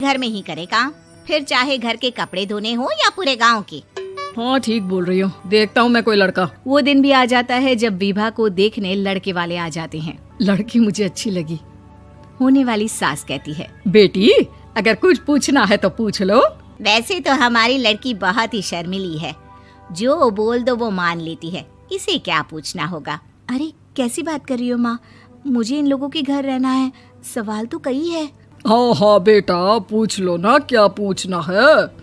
घर में ही करे काम, फिर चाहे घर के कपड़े धोने हो या पूरे गांव के। हाँ ठीक बोल रही हो, देखता हूँ मैं कोई लड़का। वो दिन भी आ जाता है जब विभा को देखने लड़के वाले आ जाते हैं। लड़की मुझे अच्छी लगी। होने वाली सास कहती है, बेटी अगर कुछ पूछना है तो पूछ लो। वैसे तो हमारी लड़की बहुत ही शर्मीली है, जो बोल दो वो मान लेती है, इसे क्या पूछना होगा। अरे कैसी बात कर रही हो माँ, मुझे इन लोगों के घर रहना है, सवाल तो कई है। हाँ हाँ बेटा पूछ लो ना, क्या पूछना है।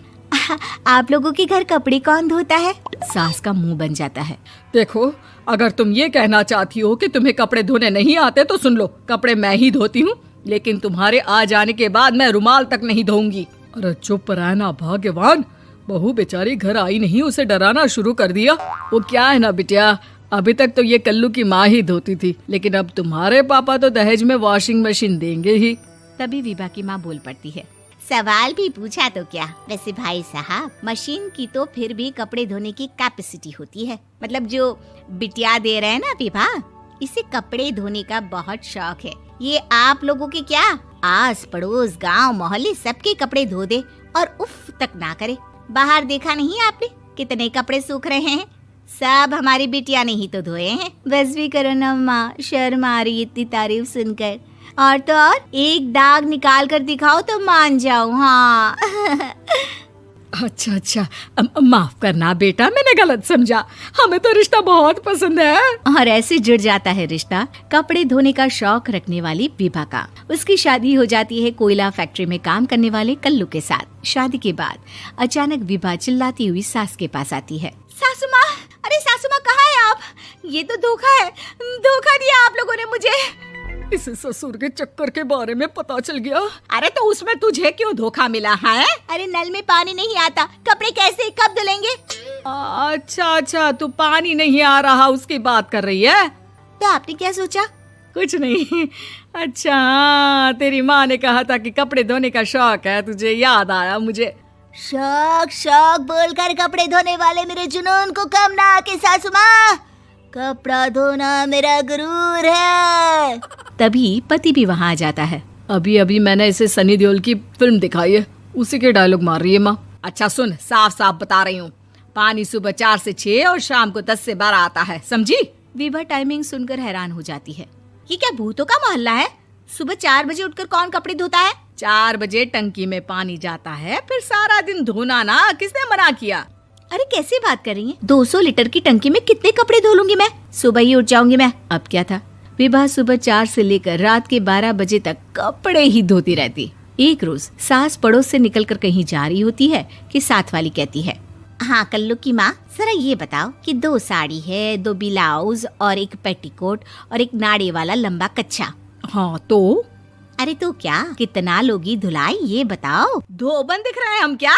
आप लोगों के घर कपड़े कौन धोता है? सास का मुंह बन जाता है। देखो अगर तुम ये कहना चाहती हो कि तुम्हें कपड़े धोने नहीं आते तो सुन लो, कपड़े मैं ही धोती हूँ, लेकिन तुम्हारे आ जाने के बाद मैं रुमाल तक नहीं धोऊंगी। अरे चुप रहना भगवान, बहू बेचारी घर आई नहीं, उसे डराना शुरू कर दिया। वो क्या है ना बिटिया, अभी तक तो ये कल्लू की माँ ही धोती थी, लेकिन अब तुम्हारे पापा तो दहेज में वॉशिंग मशीन देंगे ही। तभी विभा की माँ बोल पड़ती है, सवाल भी पूछा तो क्या, वैसे भाई साहब मशीन की तो फिर भी कपड़े धोने की कैपेसिटी होती है। मतलब जो बिटिया दे रहे हैं ना विभा, इसे कपड़े धोने का बहुत शौक है। ये आप लोगों के क्या आस पड़ोस गांव मोहल्ले सबके कपड़े धो दे और उफ तक ना करे। बाहर देखा नहीं आपने कितने कपड़े सूख रहे हैं, सब हमारी बिटिया ने ही तो धोए हैं। बस भी करो ना माँ, शर्म आ रही इतनी तारीफ सुनकर। और तो और एक दाग निकाल कर दिखाओ तो मान जाओ। हाँ अच्छा अच्छा माफ करना बेटा, मैंने गलत समझा, हमें तो रिश्ता बहुत पसंद है। और ऐसे जुड़ जाता है रिश्ता कपड़े धोने का शौक रखने वाली विभा का। उसकी शादी हो जाती है कोयला फैक्ट्री में काम करने वाले कल्लू के साथ। शादी के बाद अचानक विभा चिल्लाती हुई सास के पास आती है, सासू माँ, अरे सासू माँ कहाँ है आप? ये तो धोखा है, धोखा दिया आप लोगों ने मुझे। इसे ससुर के चक्कर के बारे में पता चल गया। अरे तो उसमें तुझे क्यों धोखा मिला है? अरे नल में पानी नहीं आता, कपड़े कैसे कब धुलेंगे? अच्छा अच्छा, तू पानी नहीं आ रहा उसकी बात कर रही है। तो आपने क्या सोचा? कुछ नहीं। अच्छा हाँ, तेरी माँ ने कहा था कि कपड़े धोने का शौक है तुझे, याद आया मुझे। शौक शौक बोलकर कपड़े धोने वाले मेरे जुनून को कम ना आके सासू माँ, कपड़ा धोना मेरा गुरूर है। तभी पति भी वहाँ आ जाता है। अभी अभी मैंने इसे सनी देओल की फिल्म दिखाई है, उसी के डायलॉग मार रही है माँ। अच्छा सुन, साफ साफ बता रही हूँ, पानी सुबह 4 से 6 और शाम को 10 से 12 आता है, समझी? विभा टाइमिंग सुनकर हैरान हो जाती है। ये क्या भूतों का मोहल्ला है? सुबह 4 बजे उठकर कौन कपड़े धोता है? 4 बजे टंकी में पानी जाता है, फिर सारा दिन धोना ना, किसने मना किया? अरे कैसी बात कर रही हैं? 200 लीटर की टंकी में कितने कपड़े धो लूंगी मैं, सुबह ही उठ जाऊंगी मैं। अब क्या था, विभा सुबह 4 से लेकर रात के 12 बजे तक कपड़े ही धोती रहती। एक रोज सास पड़ोस से निकलकर कहीं जा रही होती है कि साथ वाली कहती है, हाँ कल्लू की माँ, जरा ये बताओ कि 2 साड़ी है, 2 ब्लाउज और 1 पेटीकोट और 1 नाड़े वाला लंबा कच्छा। हाँ तो? अरे तो क्या, कितना लोगी धुलाई ये बताओ। धोबन दिख रहे हैं हम क्या?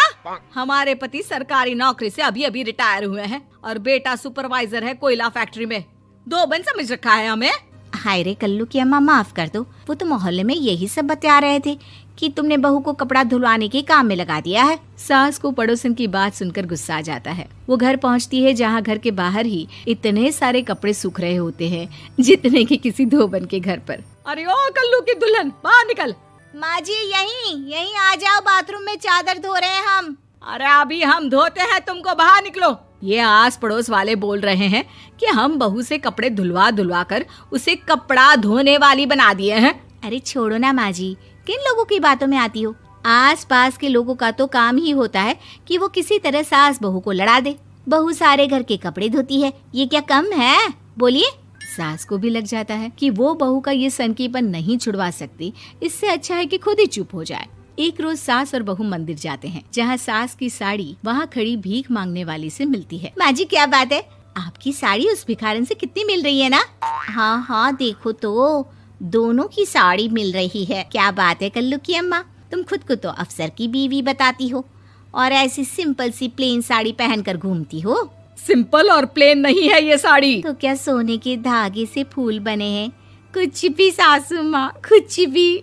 हमारे पति सरकारी नौकरी से अभी अभी रिटायर हुए हैं और बेटा सुपरवाइजर है कोयला फैक्ट्री में। धोबन समझ रखा है हमें? हाय रे कल्लू की अम्मा, माफ कर दो, वो तो मोहल्ले में यही सब बता रहे थे कि तुमने बहू को कपड़ा धुलवाने के काम में लगा दिया है। सास को पड़ोसन की बात सुनकर गुस्सा आ जाता है। वो घर पहुंचती है जहां घर के बाहर ही इतने सारे कपड़े सूख रहे होते हैं जितने कि किसी धोबन के घर पर। अरे ओ कल्लू की दुल्हन, बाहर निकल। माँ जी यहीं आ जाओ, बाथरूम में चादर धो रहे हैं हम। अरे अभी हम धोते हैं, तुमको बाहर निकलो। ये आस पड़ोस वाले बोल रहे हैं कि हम बहू से कपड़े धुलवा कर उसे कपड़ा धोने वाली बना दिए हैं। अरे छोड़ो ना माँ जी, किन लोगों की बातों में आती हो? आस पास के लोगों का तो काम ही होता है कि वो किसी तरह सास बहू को लड़ा दे। बहू सारे घर के कपड़े धोती है, ये क्या कम है? बोलिए। सास को भी लग जाता है कि वो बहू का ये सनकीपन नहीं छुड़वा सकती, इससे अच्छा है कि खुद ही चुप हो जाए। एक रोज सास और बहू मंदिर जाते हैं, जहाँ सास की साड़ी वहाँ खड़ी भीख मांगने वाली से मिलती है। माँ जी क्या बात है, आपकी साड़ी उस भिखारन से कितनी मिल रही है ना? हाँ हाँ देखो तो, दोनों की साड़ी मिल रही है। क्या बात है कल्लू की अम्मा, तुम खुद को तो अफसर की बीवी बताती हो और ऐसी सिंपल सी प्लेन साड़ी पहनकर घूमती हो। सिंपल और प्लेन नहीं है ये साड़ी। तो क्या सोने के धागे से फूल बने हैं? कुछ भी सासू माँ, कुछ भी।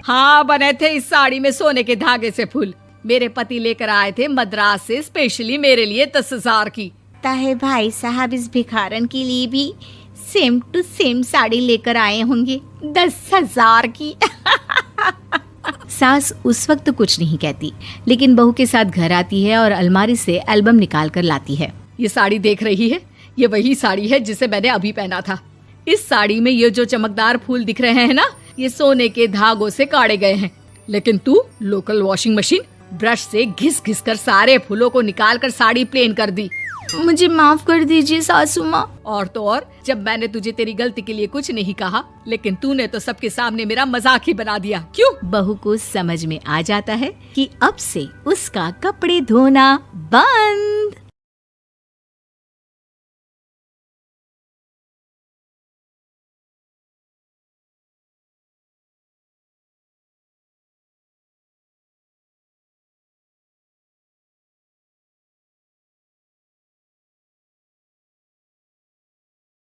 हाँ बने थे इस साड़ी में सोने के धागे से फूल। मेरे पति लेकर आए थे मद्रास से स्पेशली मेरे लिए 10,000 की। ताहे भाई साहब इस भिखारन के लिए भी सेम टू सेम साड़ी लेकर आए होंगे 10,000 की। सास उस वक्त तो कुछ नहीं कहती, लेकिन बहू के साथ घर आती है और अलमारी से एल्बम निकाल कर लाती है। ये साड़ी देख रही है, ये वही साड़ी है जिसे मैंने अभी पहना था। इस साड़ी में ये जो चमकदार फूल दिख रहे हैं ना, ये सोने के धागों से काढ़े गए हैं। लेकिन तू लोकल वॉशिंग मशीन ब्रश से घिस घिस कर सारे फूलों को निकाल कर साड़ी प्लेन कर दी। मुझे माफ कर दीजिए सासू माँ। और तो और, जब मैंने तुझे तेरी गलती के लिए कुछ नहीं कहा, लेकिन तूने तो सबके सामने मेरा मजाक ही बना दिया। क्यों? बहू को समझ में आ जाता है कि अब से उसका कपड़े धोना बंद।